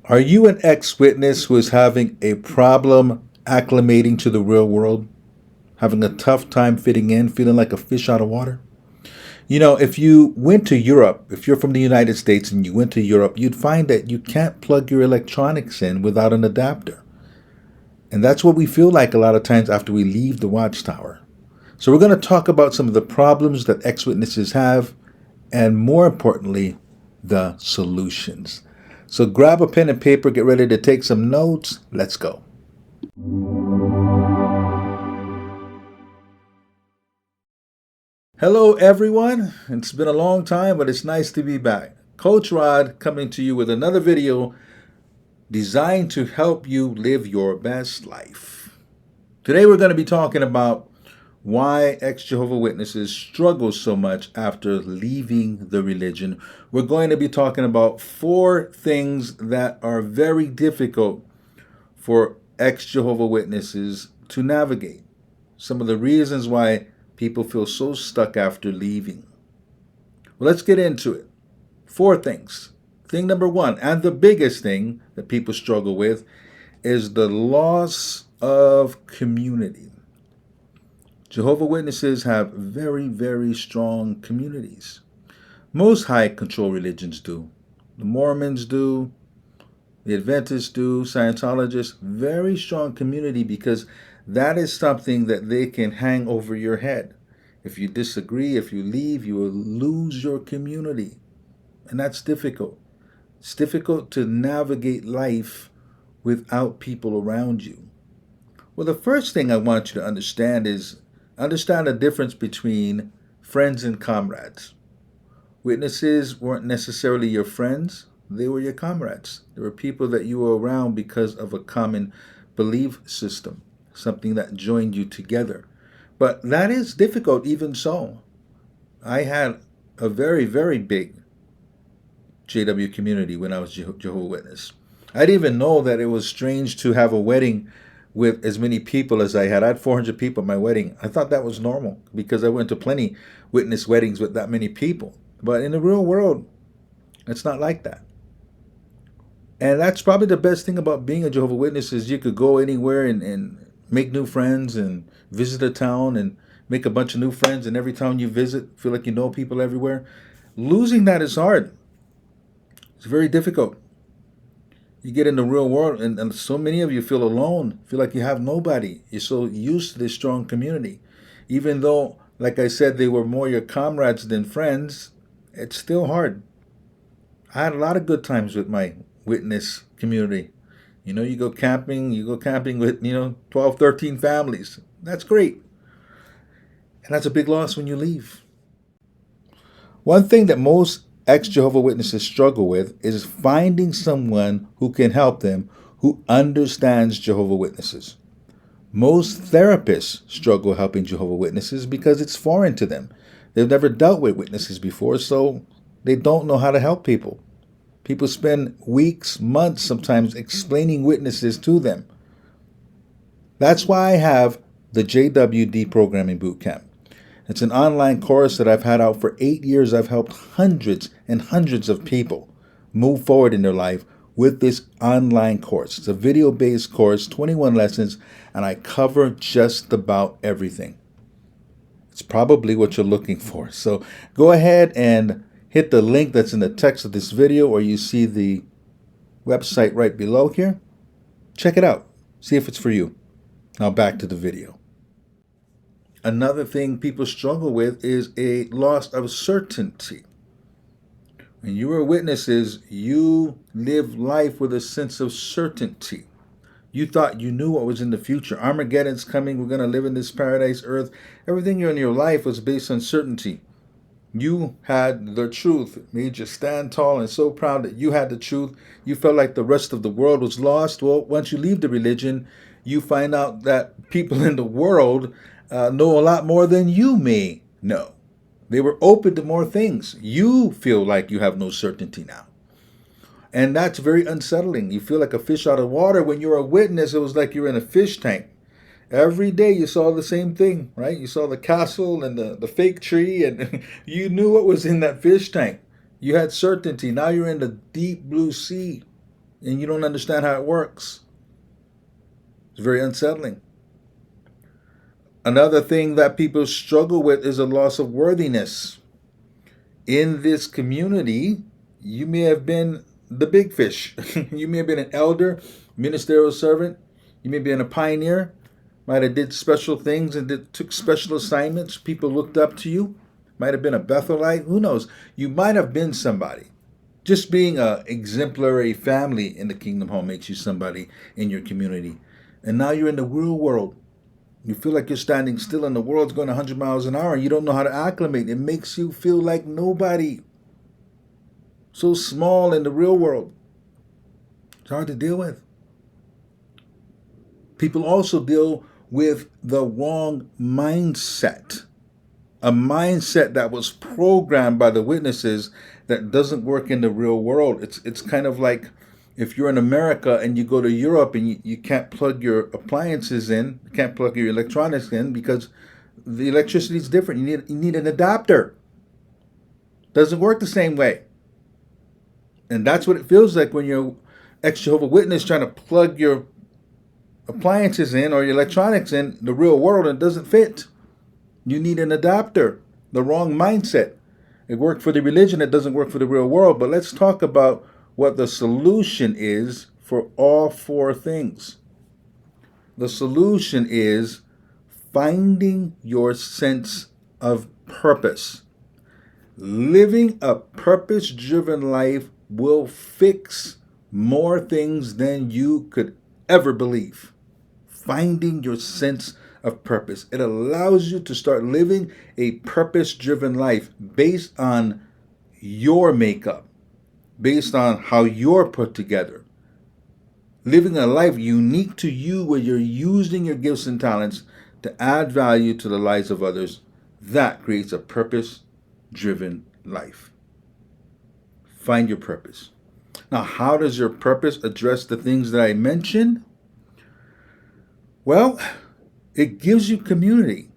Are you an ex-witness who is having a problem acclimating to the real world? Having a tough time fitting in, feeling like a fish out of water? You know, if you went to Europe, if you're from the United States and you went to Europe, you'd find that you can't plug your electronics in without an adapter. And that's what we feel like a lot of times after we leave the watchtower. So we're going to talk about some of the problems that ex-witnesses have, and more importantly, the solutions. So grab a pen and paper, get ready to take some notes. Let's go. Hello, everyone. It's been a long time, but it's nice to be back. Coach Rod coming to you with another video designed to help you live your best life. Today, we're going to be talking about why ex-Jehovah Witnesses struggle so much after leaving the religion. We're going to be talking about 4 things that are very difficult for ex-Jehovah Witnesses to navigate. Some of the reasons why people feel so stuck after leaving. Well, let's get into it. 4 things. Thing number 1, and the biggest thing that people struggle with, is the loss of community. Jehovah Witnesses have very, very strong communities. Most high control religions do. The Mormons do, the Adventists do, Scientologists, very strong community, because that is something that they can hang over your head. If you disagree, if you leave, you will lose your community. And that's difficult. It's difficult to navigate life without people around you. Well, the first thing I want you to understand is understand the difference between friends and comrades. Witnesses weren't necessarily your friends. They were your comrades. They were people that you were around because of a common belief system, something that joined you together. But that is difficult even so. I had a very, very big JW community when I was Jehovah's Witness. I didn't even know that it was strange to have a wedding with as many people as I had. I had 400 people at my wedding. I thought that was normal because I went to plenty witness weddings with that many people. But in the real world, it's not like that. And that's probably the best thing about being a Jehovah's Witness is you could go anywhere and make new friends and visit a town and make a bunch of new friends. And every town you visit, feel like you know people everywhere. Losing that is hard. It's very difficult. You get in the real world and so many of you feel alone, feel like you have nobody. You're so used to this strong community. Even though, like I said, they were more your comrades than friends, it's still hard. I had a lot of good times with my witness community. You know, you go camping with, 12, 13 families. That's great. And that's a big loss when you leave. One thing that most ex-Jehovah Witnesses struggle with is finding someone who can help them who understands Jehovah Witnesses. Most therapists struggle helping Jehovah Witnesses because it's foreign to them. They've never dealt with witnesses before, so they don't know how to help people. People spend weeks, months sometimes explaining witnesses to them. That's why I have the JWD Programming Bootcamp. It's an online course that I've had out for 8 years. I've helped hundreds and hundreds of people move forward in their life with this online course. It's a video-based course, 21 lessons, and I cover just about everything. It's probably what you're looking for. So go ahead and hit the link that's in the text of this video, or you see the website right below here. Check it out. See if it's for you. Now back to the video. Another thing people struggle with is a loss of certainty. When you were witnesses, you lived life with a sense of certainty. You thought you knew what was in the future. Armageddon's coming. We're going to live in this paradise earth. Everything in your life was based on certainty. You had the truth. It made you stand tall and so proud that you had the truth. You felt like the rest of the world was lost. Well, once you leave the religion, you find out that people in the world know a lot more than you may know. They were open to more things. You feel like you have no certainty now. And that's very unsettling. You feel like a fish out of water. When you're a witness, it was like you're in a fish tank. Every day you saw the same thing, right? You saw the castle and the fake tree, and you knew what was in that fish tank. You had certainty. Now you're in the deep blue sea. and you don't understand how it works. It's very unsettling. Another thing that people struggle with is a loss of worthiness. In this community, you may have been the big fish. You may have been an elder, ministerial servant. You may have been a pioneer. Might have did special things and took special assignments. People looked up to you. Might have been a Bethelite. Who knows? You might have been somebody. Just being a exemplary family in the kingdom home makes you somebody in your community. And now you're in the real world. You feel like you're standing still and the world's going 100 miles an hour and you don't know how to acclimate. It makes you feel like nobody. So small in the real world. It's hard to deal with. People also deal with the wrong mindset. A mindset that was programmed by the witnesses that doesn't work in the real world. It's kind of like if you're in America and you go to Europe and you can't plug your appliances in, you can't plug your electronics in because the electricity is different. You need an adapter. Doesn't work the same way. And that's what it feels like when you're ex-Jehovah Witness trying to plug your appliances in or your electronics in the real world and it doesn't fit. You need an adapter. The wrong mindset. It worked for the religion, it doesn't work for the real world. But let's talk about what the solution is for all four things. The solution is finding your sense of purpose. Living a purpose-driven life will fix more things than you could ever believe. Finding your sense of purpose. It allows you to start living a purpose-driven life based on your makeup, based on how you're put together. Living a life unique to you where you're using your gifts and talents to add value to the lives of others. That creates a purpose-driven life. Find your purpose. Now, how does your purpose address the things that I mentioned? Well, it gives you community.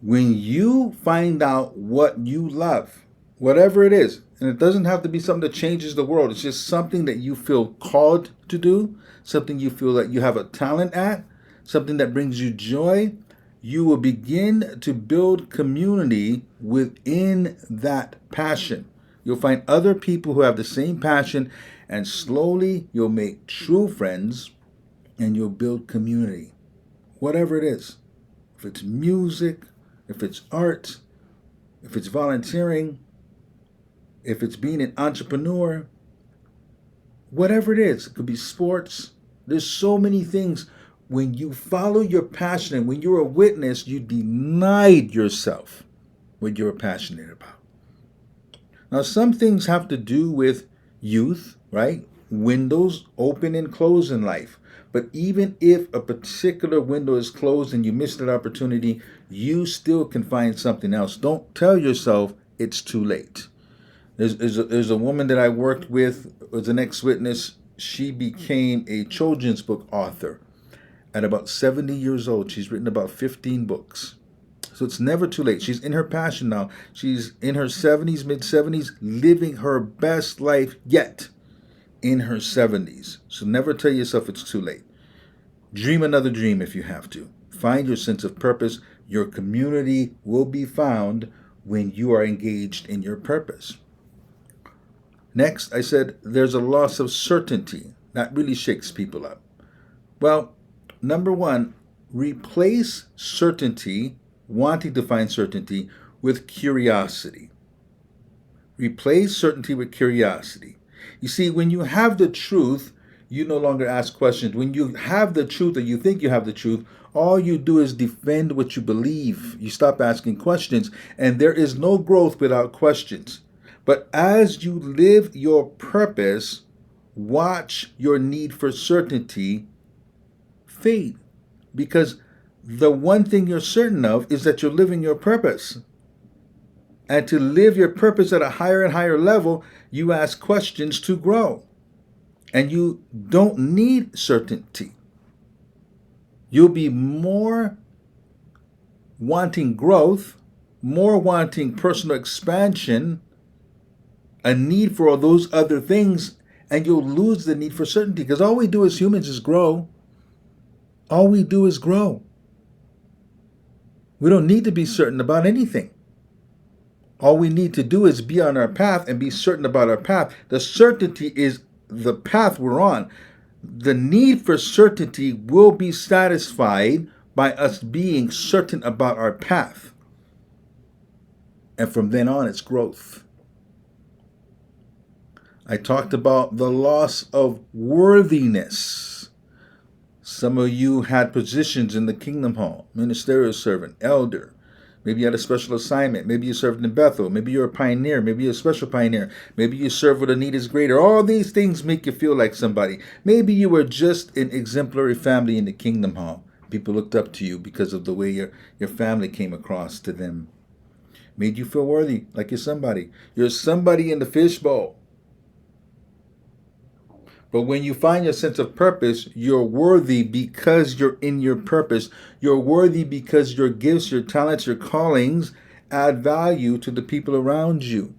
When you find out what you love, whatever it is, and it doesn't have to be something that changes the world. It's just something that you feel called to do, something you feel that you have a talent at, something that brings you joy. You will begin to build community within that passion. You'll find other people who have the same passion, and slowly you'll make true friends and you'll build community. Whatever it is. If it's music, if it's art, if it's volunteering, if it's being an entrepreneur, whatever it is, it could be sports. There's so many things. When you follow your passion and when you're a witness, you denied yourself what you're passionate about. Now, some things have to do with youth, right? Windows open and close in life. But even if a particular window is closed and you missed that opportunity, you still can find something else. Don't tell yourself it's too late. There's a woman that I worked with, was an ex-witness. She became a children's book author at about 70 years old. She's written about 15 books. So it's never too late. She's in her passion now. She's in her 70s, mid-70s, living her best life yet in her 70s. So never tell yourself it's too late. Dream another dream if you have to. Find your sense of purpose. Your community will be found when you are engaged in your purpose. Next, I said there's a loss of certainty. That really shakes people up. Well, number one, replace certainty, wanting to find certainty, with curiosity. Replace certainty with curiosity. You see, when you have the truth, you no longer ask questions. When you have the truth or you think you have the truth, all you do is defend what you believe. You stop asking questions, and there is no growth without questions. But as you live your purpose, watch your need for certainty fade. Because the one thing you're certain of is that you're living your purpose. And to live your purpose at a higher and higher level, you ask questions to grow. And you don't need certainty. You'll be more wanting growth, more wanting personal expansion, a need for all those other things, and you'll lose the need for certainty, because all we do as humans is grow. All we do is grow. We don't need to be certain about anything. All we need to do is be on our path and be certain about our path. The certainty is the path we're on. The need for certainty will be satisfied by us being certain about our path. And from then on, it's growth. I talked about the loss of worthiness. Some of you had positions in the Kingdom Hall, ministerial servant, elder. Maybe you had a special assignment. Maybe you served in Bethel. Maybe you're a pioneer. Maybe you're a special pioneer. Maybe you serve where the need is greater. All these things make you feel like somebody. Maybe you were just an exemplary family in the Kingdom Hall. People looked up to you because of the way your family came across to them. Made you feel worthy, like you're somebody. You're somebody in the fishbowl. But when you find your sense of purpose, you're worthy because you're in your purpose. You're worthy because your gifts, your talents, your callings add value to the people around you.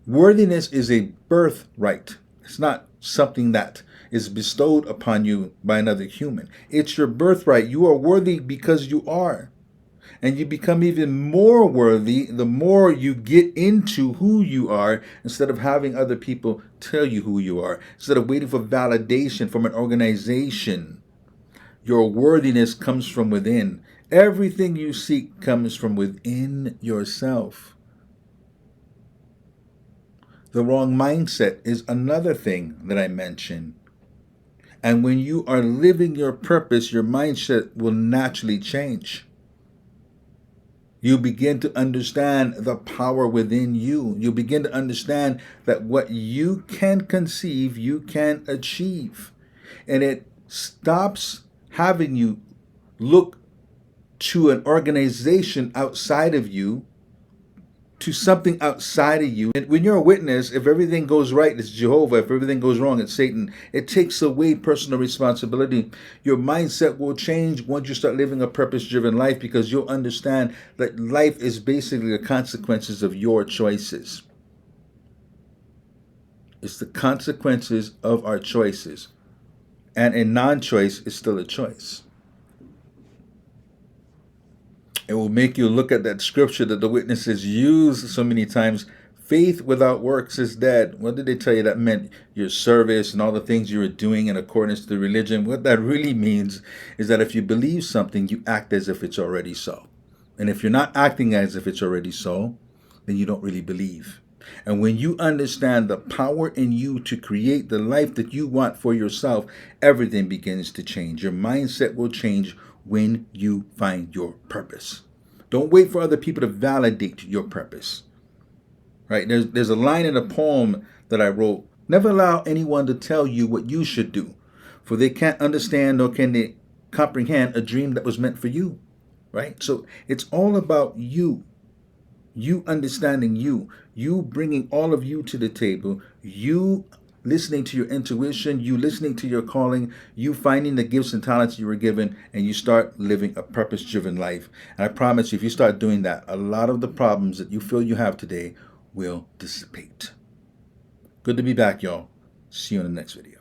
Worthiness is a birthright. It's not something that is bestowed upon you by another human. It's your birthright. You are worthy because you are. And you become even more worthy the more you get into who you are, instead of having other people tell you who you are, instead of waiting for validation from an organization. Your worthiness comes from within. Everything you seek comes from within yourself. The wrong mindset is another thing that I mentioned. And when you are living your purpose, your mindset will naturally change. You begin to understand the power within you. You begin to understand that what you can conceive, you can achieve. And it stops having you look to an organization outside of you, to something outside of you. And when you're a witness, if everything goes right, it's Jehovah. If everything goes wrong, it's Satan. It takes away personal responsibility. Your mindset will change once you start living a purpose-driven life, because you'll understand that life is basically the consequences of your choices. It's the consequences of our choices. And a non-choice is still a choice. It will make you look at that scripture that the witnesses use so many times. Faith without works is dead. What did they tell you that meant? Your service and all the things you were doing in accordance to the religion. What that really means is that if you believe something, you act as if it's already so. And if you're not acting as if it's already so, then you don't really believe. And when you understand the power in you to create the life that you want for yourself, everything begins to change. Your mindset will change when you find your purpose. Don't wait for other people to validate your purpose. Right? There's a line in a poem that I wrote. Never allow anyone to tell you what you should do, for they can't understand nor can they comprehend a dream that was meant for you. Right? So it's all about you. You understanding you. You bringing all of you to the table. You listening to your intuition, you listening to your calling, you finding the gifts and talents you were given, and you start living a purpose-driven life. And I promise you, if you start doing that, a lot of the problems that you feel you have today will dissipate. Good to be back, y'all. See you in the next video.